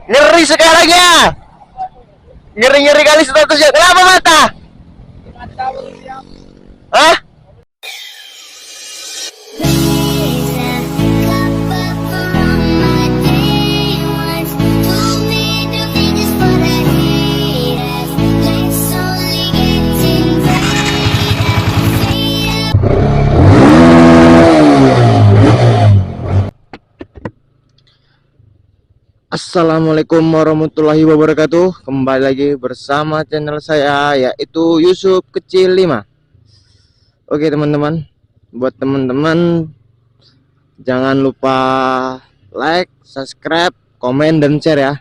Ngeri sekarang ya. Ngeri-ngeri kali statusnya. Kenapa mata? Hah? Assalamualaikum warahmatullahi wabarakatuh. Kembali lagi bersama channel saya, yaitu Yusuf Kecil 5. Oke teman-teman, buat teman-teman jangan lupa like, subscribe, komen, dan share ya.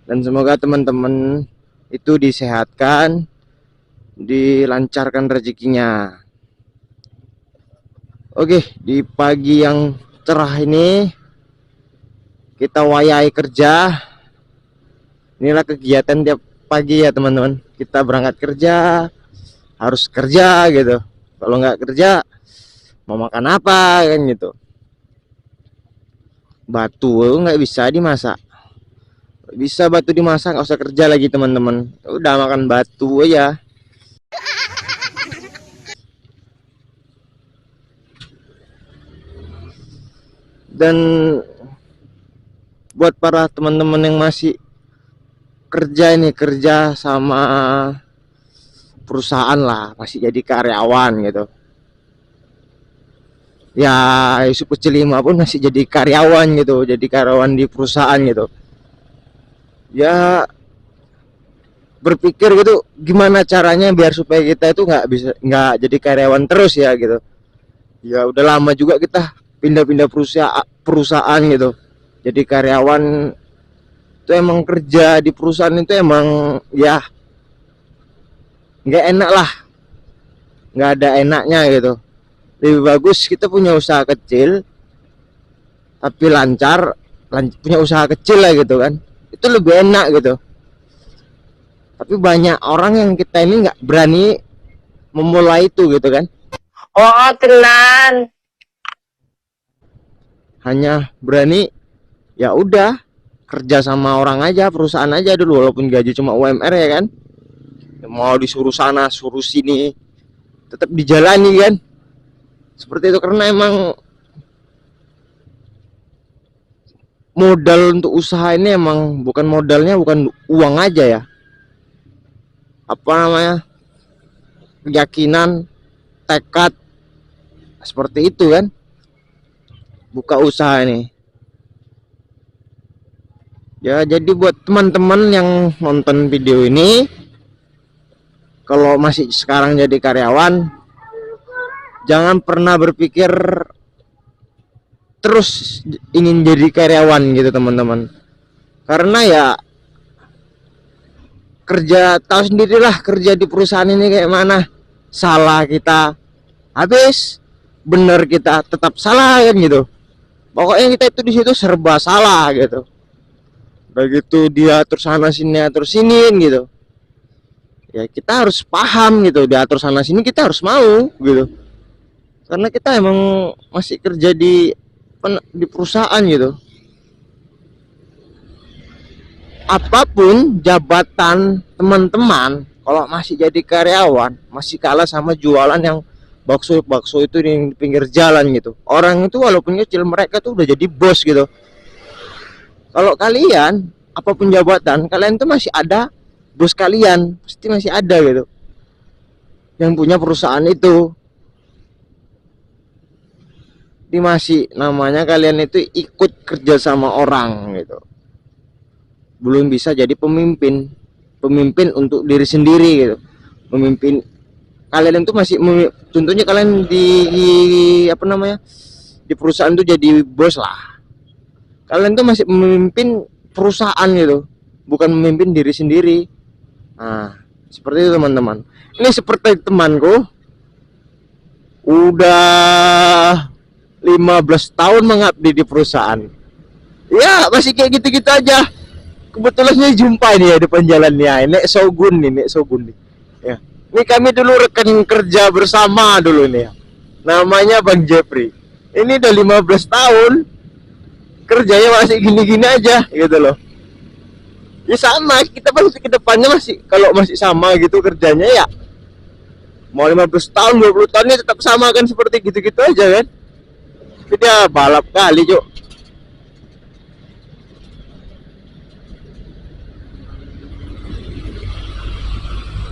Dan semoga teman-teman itu disehatkan, dilancarkan rezekinya. Oke, di pagi yang cerah ini kita wayai kerja. Inilah kegiatan tiap pagi ya teman-teman. Kita berangkat kerja, harus kerja gitu. Kalau nggak kerja mau makan apa kan gitu. Batu nggak bisa dimasak. Bisa batu dimasak, nggak usah kerja lagi teman-teman. Udah makan batu aja. Dan buat para teman-teman yang masih kerja sama perusahaan lah, masih jadi karyawan gitu ya, Yusuf Kecil 5 pun masih jadi karyawan gitu, jadi karyawan di perusahaan gitu ya. Berpikir gitu gimana caranya biar supaya kita itu nggak jadi karyawan terus ya gitu ya. Udah lama juga kita pindah-pindah perusahaan gitu. Jadi karyawan itu emang kerja di perusahaan itu emang ya nggak enak lah, nggak ada enaknya gitu. Lebih bagus kita punya usaha kecil tapi lancar, punya usaha kecil lah gitu kan, itu lebih enak gitu. Tapi banyak orang yang kita ini nggak berani memulai itu gitu kan. Oh tenan, Hanya berani ya udah kerja sama orang aja, perusahaan aja dulu, walaupun gaji cuma UMR ya kan. Mau disuruh sana suruh sini tetap dijalani kan, seperti itu. Karena emang modal untuk usaha ini emang bukan modalnya bukan uang aja ya, apa namanya, keyakinan, tekad, seperti itu kan buka usaha ini ya. Jadi buat teman-teman yang nonton video ini, kalau masih sekarang jadi karyawan, jangan pernah berpikir terus ingin jadi karyawan gitu teman-teman. Karena ya kerja, tahu sendirilah kerja di perusahaan ini kayak mana. Salah kita habis, bener kita tetap salah kan gitu. Pokoknya kita itu di situ serba salah gitu. Begitu dia atur sana sini atur sini gitu ya, kita harus paham gitu. Diatur sana sini kita harus mau gitu, karena kita emang masih kerja di perusahaan gitu. Apapun jabatan teman-teman, kalau masih jadi karyawan masih kalah sama jualan yang bakso itu di pinggir jalan gitu. Orang itu walaupun kecil, mereka tuh udah jadi bos gitu. Kalau kalian apapun jabatan kalian tuh masih ada bos kalian, pasti masih ada gitu yang punya perusahaan itu. Ini masih namanya kalian itu ikut kerja sama orang gitu, belum bisa jadi pemimpin untuk diri sendiri gitu. Pemimpin kalian itu masih contohnya kalian di apa namanya, di perusahaan tuh jadi bos lah, kalian tuh masih memimpin perusahaan gitu, bukan memimpin diri sendiri. Nah, seperti itu teman-teman. Ini seperti temanku udah 15 tahun mengabdi di perusahaan. Ya, masih kayak gitu-gitu aja. Kebetulan saya jumpa ini ya depan jalannya. Ini Shogun nih. Ya. Ini kami dulu rekan kerja bersama dulu nih ya. Namanya Bang Jeffrey. Ini udah 15 tahun kerjanya masih gini-gini aja gitu loh. Ya sama, kita pasti ke depannya masih, kalau masih sama gitu kerjanya ya mau 15 tahun 20 tahun ya tetap sama kan, seperti gitu-gitu aja kan. Tapi dia balap kali Cuk.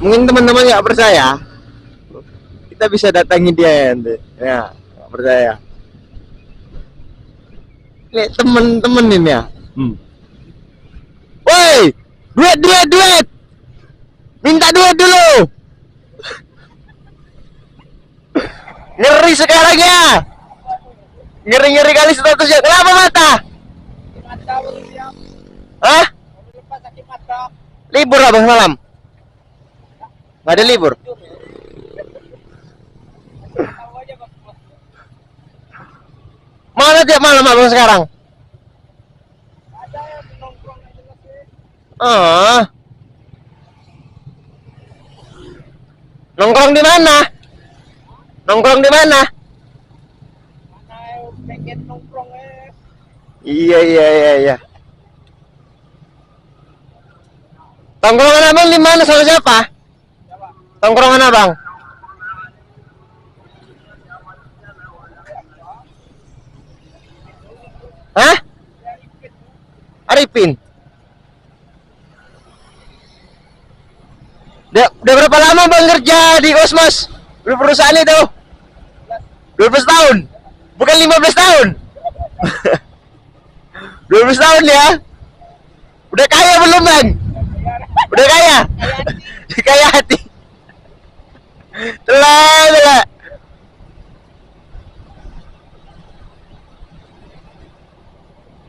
Mungkin teman-teman nggak percaya, kita bisa datangi dia ya nanti. Ya nggak percaya, lihat temen-temen ini ya. Woi, duit, minta duit dulu. Ngeri sekarang ya, ngeri kali statusnya. Kenapa mata? Hah? Libur abang malam? Nggak ada libur. Mana tiap malam abang sekarang? Ah, nongkrong di mana? Nongkrong di mana? Iya. Tongkrongan abang di mana, sama siapa? Tongkrongan abang? Hah? Arifin? Udah berapa lama bang kerja di Kosmos? Di perusahaan itu? 12 tahun? Bukan 15 tahun? 12 tahun ya? Udah kaya belum bang? Udah kaya? Kaya hati. Telah.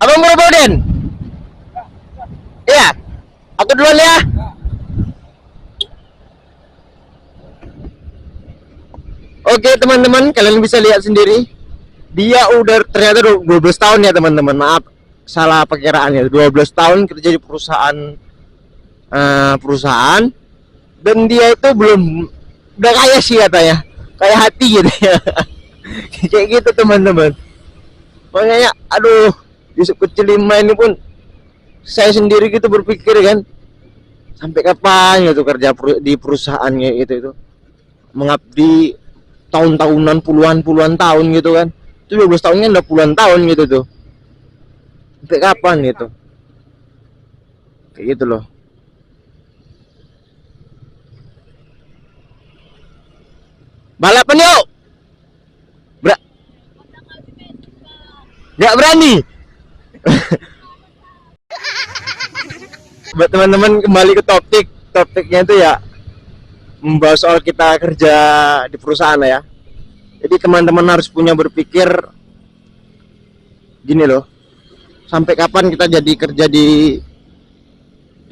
Abang berapa Den? Iya. Aku duluan ya. Oke teman-teman, kalian bisa lihat sendiri. Dia udah ternyata 12 tahun ya teman-teman. Maaf, salah perkiraannya. 12 tahun kerja di perusahaan dan dia itu belum udah kaya sih katanya. Kayak hati gitu ya. Kayak gitu teman-teman. Makanya aduh, Yusuf kecil 5 ini pun saya sendiri gitu berpikir kan, sampai kapan gitu kerja di perusahaannya itu mengabdi tahun-tahunan, puluhan tahun gitu kan. Itu 12 tahunnya udah puluhan tahun gitu tuh. Sampai kapan gitu. Kayak gitu loh. Balapan yuk. Nggak berani. Buat teman-teman kembali ke topiknya itu ya, membahas soal kita kerja di perusahaan ya. Jadi teman-teman harus punya berpikir gini loh, sampai kapan kita jadi kerja di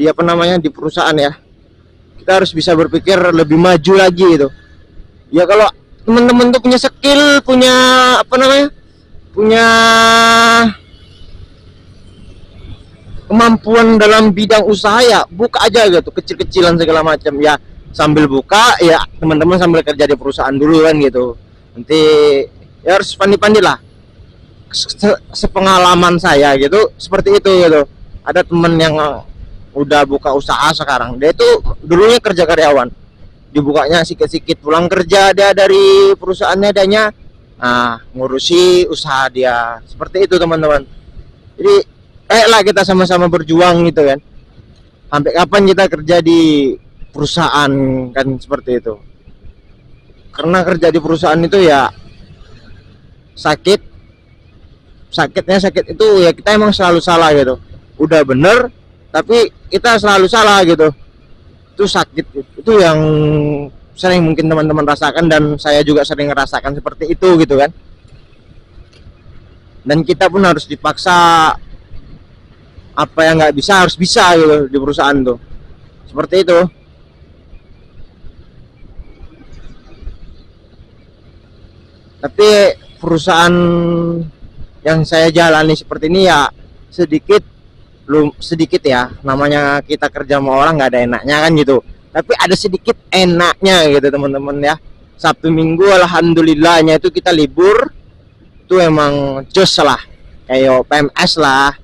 apa namanya, di perusahaan ya. Kita harus bisa berpikir lebih maju lagi gitu. Ya kalau teman-teman tuh punya skill, punya apa namanya, punya kemampuan dalam bidang usaha ya buka aja gitu, kecil-kecilan segala macam ya. Sambil buka ya teman-teman sambil kerja di perusahaan dulu kan gitu. Nanti ya harus pandai-pandai lah. Sepengalaman saya gitu seperti itu gitu. Ada temen yang udah buka usaha sekarang, dia itu dulunya kerja karyawan, dibukanya sikit-sikit, pulang kerja dia dari perusahaannya adanya, ngurusi usaha dia. Seperti itu teman-teman. Jadi lah kita sama-sama berjuang gitu kan. Sampai kapan kita kerja di perusahaan kan, seperti itu. Karena kerja di perusahaan itu ya sakitnya itu ya, kita emang selalu salah gitu. Udah bener tapi kita selalu salah gitu. Itu sakit, itu yang sering mungkin teman-teman rasakan dan saya juga sering ngerasakan seperti itu gitu kan. Dan kita pun harus dipaksa, apa yang nggak bisa harus bisa gitu di perusahaan tuh, seperti itu. Tapi perusahaan yang saya jalani seperti ini ya sedikit ya, namanya kita kerja sama orang nggak ada enaknya kan gitu, tapi ada sedikit enaknya gitu teman-teman ya. Sabtu Minggu alhamdulillahnya itu kita libur, itu emang jos lah, kayak PMS lah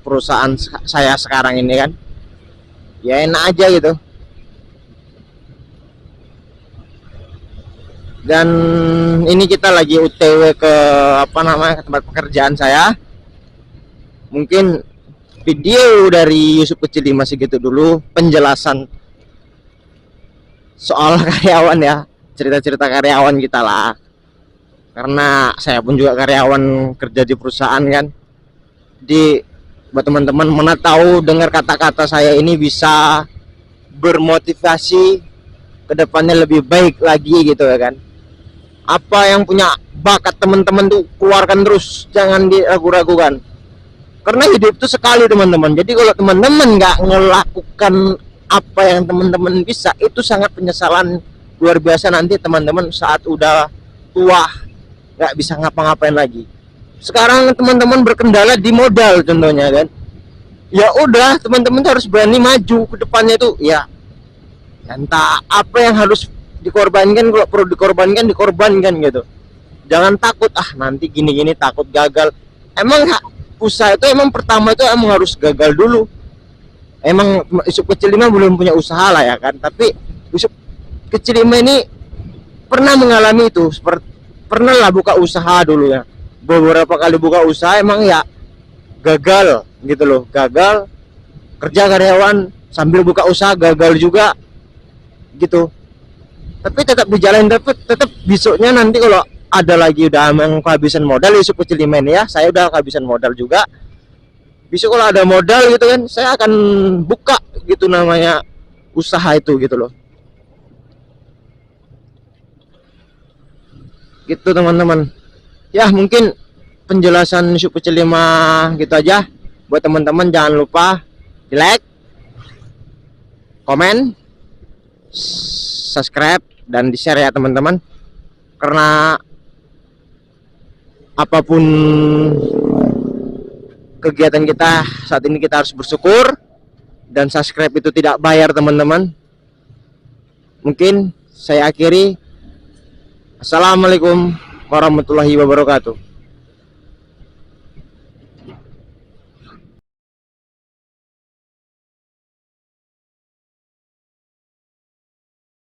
perusahaan saya sekarang ini kan. ya enak aja gitu. Dan ini kita lagi UTW ke apa namanya, ke tempat pekerjaan saya. Mungkin video dari Yusuf Kecil masih gitu dulu penjelasan soal karyawan ya, cerita-cerita karyawan kita lah. Karena saya pun juga karyawan kerja di perusahaan kan. Di buat teman-teman mana tahu dengar kata-kata saya ini bisa bermotivasi ke depannya lebih baik lagi gitu ya kan. Apa yang punya bakat teman-teman tuh keluarkan terus, jangan diragu-ragukan. Karena hidup itu sekali teman-teman. Jadi kalau teman-teman nggak melakukan apa yang teman-teman bisa, itu sangat penyesalan luar biasa nanti teman-teman saat udah tua nggak bisa ngapa-ngapain lagi. Sekarang teman-teman berkendala di modal contohnya kan. Ya udah teman-teman harus berani maju ke depannya itu ya. Entah apa yang harus dikorbankan, kalau perlu dikorbankan gitu. Jangan takut nanti gini-gini, takut gagal. Emang usaha itu emang pertama itu emang harus gagal dulu. Emang Yusuf Kecil belum punya usaha lah ya kan, tapi Yusuf Kecil ini pernah mengalami itu, pernah lah buka usaha dulu ya. Beberapa kali buka usaha emang ya gagal gitu loh, gagal kerja karyawan sambil buka usaha gagal juga gitu. Tapi tetap berjalan, tetap besoknya nanti kalau ada lagi udah emang kehabisan modal, Yusuf Kecil ini ya, saya udah kehabisan modal juga. Besok kalau ada modal gitu kan, saya akan buka gitu namanya usaha itu gitu loh. Gitu teman-teman. Ya mungkin penjelasan Yusuf Kecil gitu aja. Buat teman-teman jangan lupa di like, komen, subscribe, dan di share ya teman-teman. Karena apapun kegiatan kita saat ini kita harus bersyukur, dan subscribe itu tidak bayar teman-teman. Mungkin saya akhiri. Assalamualaikum warahmatullahi wabarakatuh.